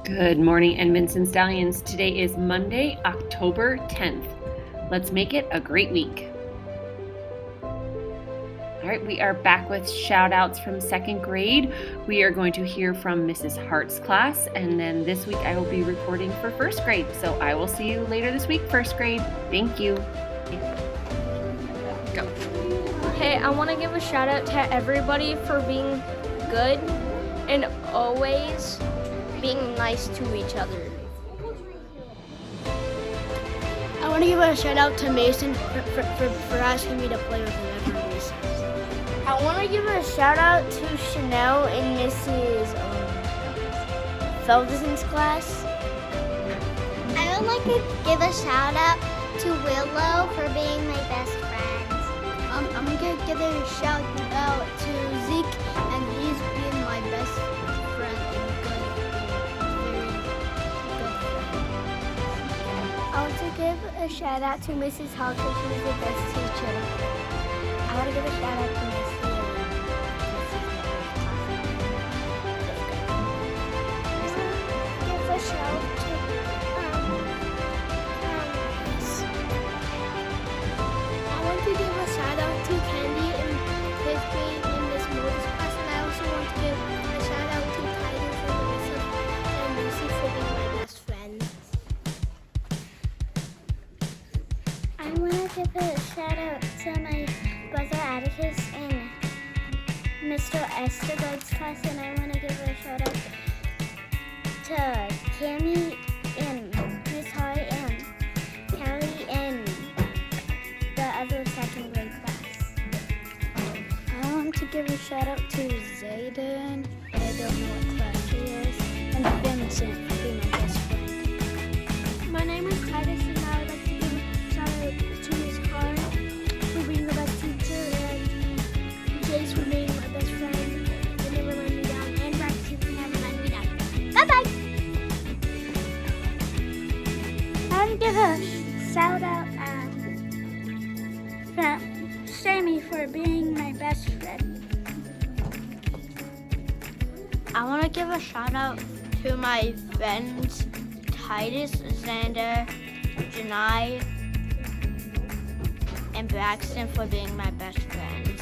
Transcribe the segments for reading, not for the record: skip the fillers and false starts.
Good morning, Edmonds and Stallions. Today is Monday, October 10th. Let's make it a great week. All right, we are back with shout outs from second grade. We are going to hear from Mrs. Hart's class, and then this week I will be reporting for first grade. So I will see you later this week, first grade. Thank you. Go. Hey, I want to give a shout out to everybody for being good and always being nice to each other. I want to give a shout out to Mason for asking me to play with him every recess. I want to give a shout out to Chanel in Mrs. Feldeson's class. I would like to give a shout out to Willow for being my best friend. I'm going to give a shout out to Zeke, and he's being my best friend and very good friend. I want to give a shout out to Mrs. Hall because she's the best teacher. I want to give a shout out to Miss Leah. Give a shout out to I want to give a shout out to Candy in 5th grade in Miss Moore's class, and I also want to give a shout out to Titus and Melissa and Lucy for being my best friends. I want to give a shout out to my brother Atticus in Mr. Estergaard's class, and I want to give a shout out to Tammy in Miss Hart and Callie in the other second grade class. I want to give a shout out to Zayden, I don't know what class he is, and Vincent for being my best friend. My name is Titus, and I would like to give a shout out to Miss Hart for being the best teacher, and Jace for being my best friend. They never let me down, and Braxton for never letting me down. Bye-bye! I want to give a shout out from Sammy for being my best friend. I want to give a shout out to my friends Titus, Xander, Janai, and Braxton for being my best friends.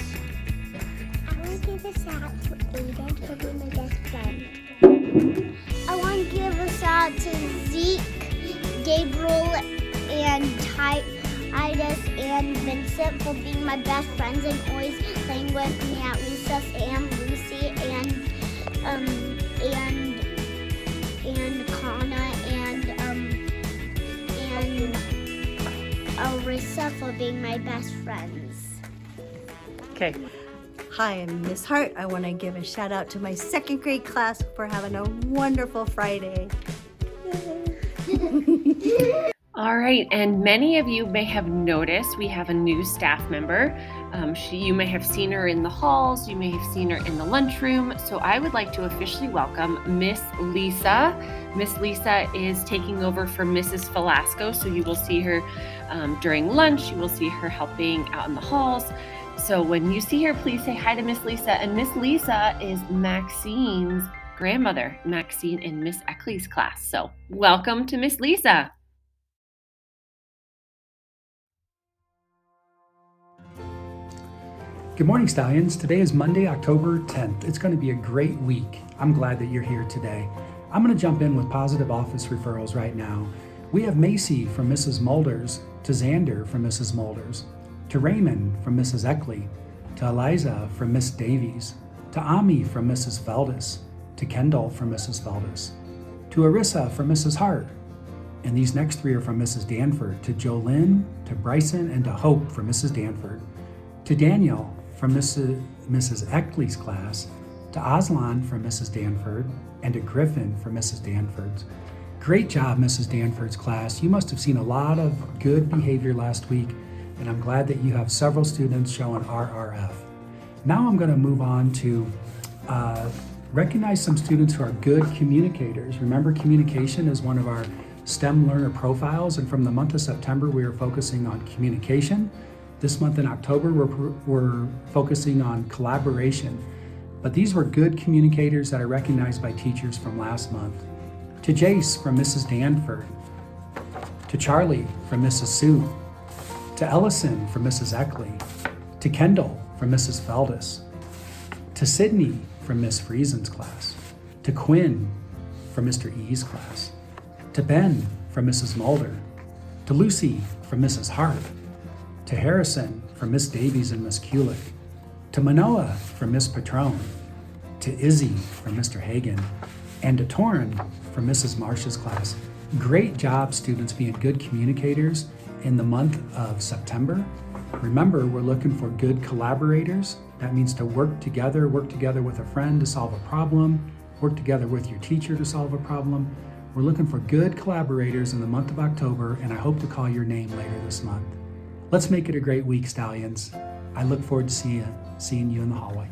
I want to give a shout out to Aiden for being my best friend. I want to give a shout out to Zeke, Gabriel, and Titus and Vincent for being my best friends and always playing with me at recess, and Lucy and Kana and Arissa for being my best friends. Okay. Hi, I'm Miss Hart. I want to give a shout out to my second grade class for having a wonderful Friday. All right, and many of you may have noticed we have a new staff member. You may have seen her in the halls, you may have seen her in the lunchroom. So I would like to officially welcome Miss Lisa. Miss Lisa is taking over for Mrs. Velasco, so you will see her during lunch. You will see her helping out in the halls. So when you see her, please say hi to Miss Lisa. And Miss Lisa is Maxine's grandmother, Maxine in Miss Eckley's class. So welcome to Miss Lisa. Good morning, Stallions. Today is Monday, October 10th. It's going to be a great week. I'm glad that you're here today. I'm going to jump in with positive office referrals right now. We have Macy from Mrs. Mulders, to Xander from Mrs. Mulders, to Raymond from Mrs. Eckley, to Eliza from Miss Davies, to Ami from Mrs. Feldes, to Kendall from Mrs. Feldes, to Arissa from Mrs. Hart. And these next three are from Mrs. Danford, to Jolynn, to Bryson, and to Hope from Mrs. Danford, to Daniel from Mrs. Eckley's class, to Aslan from Mrs. Danford, and to Griffin from Mrs. Danford's. Great job, Mrs. Danford's class. You must have seen a lot of good behavior last week, and I'm glad that you have several students showing RRF. Now I'm going to move on to recognize some students who are good communicators. Remember, communication is one of our STEM learner profiles, and from the month of September, we are focusing on communication. This month in October, we're focusing on collaboration. But these were good communicators that are recognized by teachers from last month. to Jace from Mrs. Danford, to Charlie from Mrs. Sue, to Ellison from Mrs. Eckley, to Kendall from Mrs. Feldis, to Sydney from Miss Friesen's class, to Quinn from Mr. E's class, to Ben from Mrs. Mulder, to Lucy from Mrs. Hart, to Harrison from Miss Davies and Miss Kulick, to Manoa from Miss Patrone, to Izzy from Mr. Hagan, and to Torrin from Mrs. Marsh's class. Great job, students, being good communicators in the month of September. Remember, we're looking for good collaborators. That means to work together with a friend to solve a problem, work together with your teacher to solve a problem. We're looking for good collaborators in the month of October, and I hope to call your name later this month. Let's make it a great week, Stallions. I look forward to seeing you in the hallway.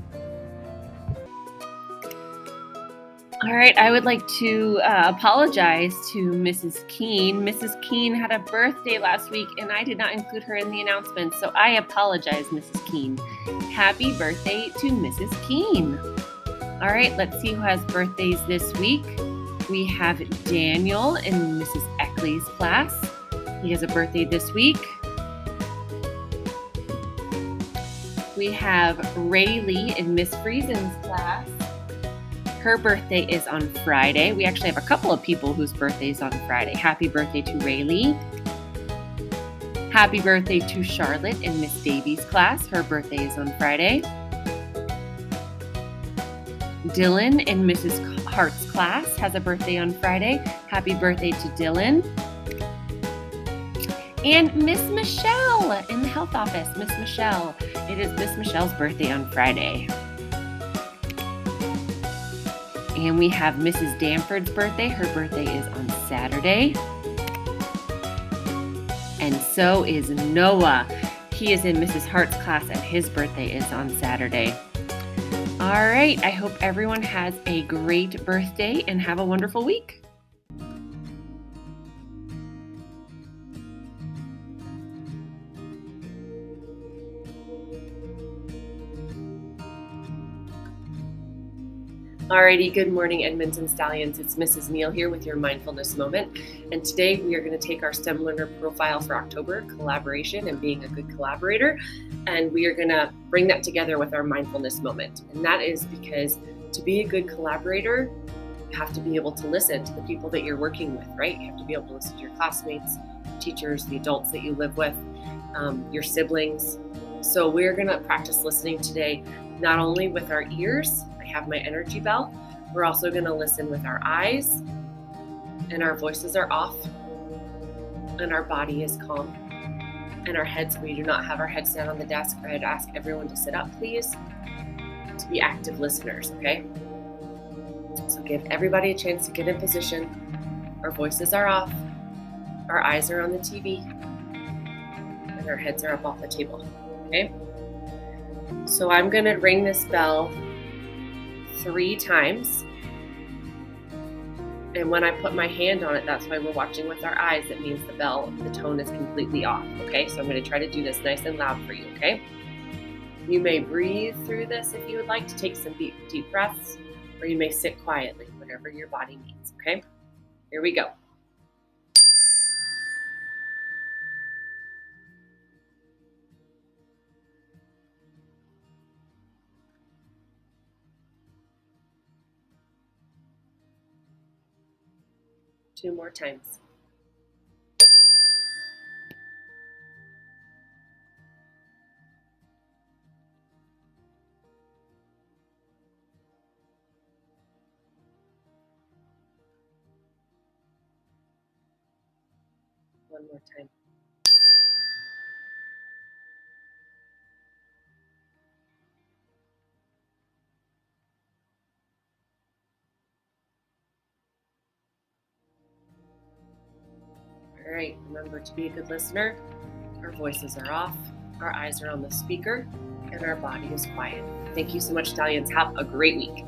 All right, I would like to apologize to Mrs. Keene. Mrs. Keene had a birthday last week, and I did not include her in the announcement, so I apologize, Mrs. Keene. Happy birthday to Mrs. Keene. All right, let's see who has birthdays this week. We have Daniel in Mrs. Eckley's class. He has a birthday this week. We have Rayleigh in Miss Friesen's class. Her birthday is on Friday. We actually have a couple of people whose birthdays on Friday. Happy birthday to Rayleigh. Happy birthday to Charlotte in Miss Davies' class. Her birthday is on Friday. Dylan in Mrs. Hart's class has a birthday on Friday. Happy birthday to Dylan. And Miss Michelle in the health office. Miss Michelle. It is Miss Michelle's birthday on Friday. And we have Mrs. Danford's birthday. Her birthday is on Saturday. And so is Noah. He is in Mrs. Hart's class and his birthday is on Saturday. All right, I hope everyone has a great birthday and have a wonderful week. Alrighty, good morning, Edmonton Stallions. It's Mrs. Neal here with your mindfulness moment. And today we are going to take our STEM learner profile for October, collaboration and being a good collaborator. And we are going to bring that together with our mindfulness moment. And that is because to be a good collaborator, you have to be able to listen to the people that you're working with, right? You have to be able to listen to your classmates, teachers, the adults that you live with, your siblings. So we're going to practice listening today, not only with our ears. I have my energy bell. We're also going to listen with our eyes, and our voices are off, and our body is calm, and our heads, we do not have our heads down on the desk. I'd ask everyone to sit up, please, to be active listeners, okay? So give everybody a chance to get in position. Our voices are off, our eyes are on the TV, and our heads are up off the table, okay? So I'm going to ring this bell 3 times. And when I put my hand on it, that's why we're watching with our eyes. It means the tone is completely off, okay? So I'm going to try to do this nice and loud for you, okay? You may breathe through this if you would like to take some deep breaths, or you may sit quietly, whatever your body needs, okay? Here we go. Two more times. One more time. All right, remember to be a good listener. Our voices are off, our eyes are on the speaker, and our body is quiet. Thank you so much, Stallions. Have a great week.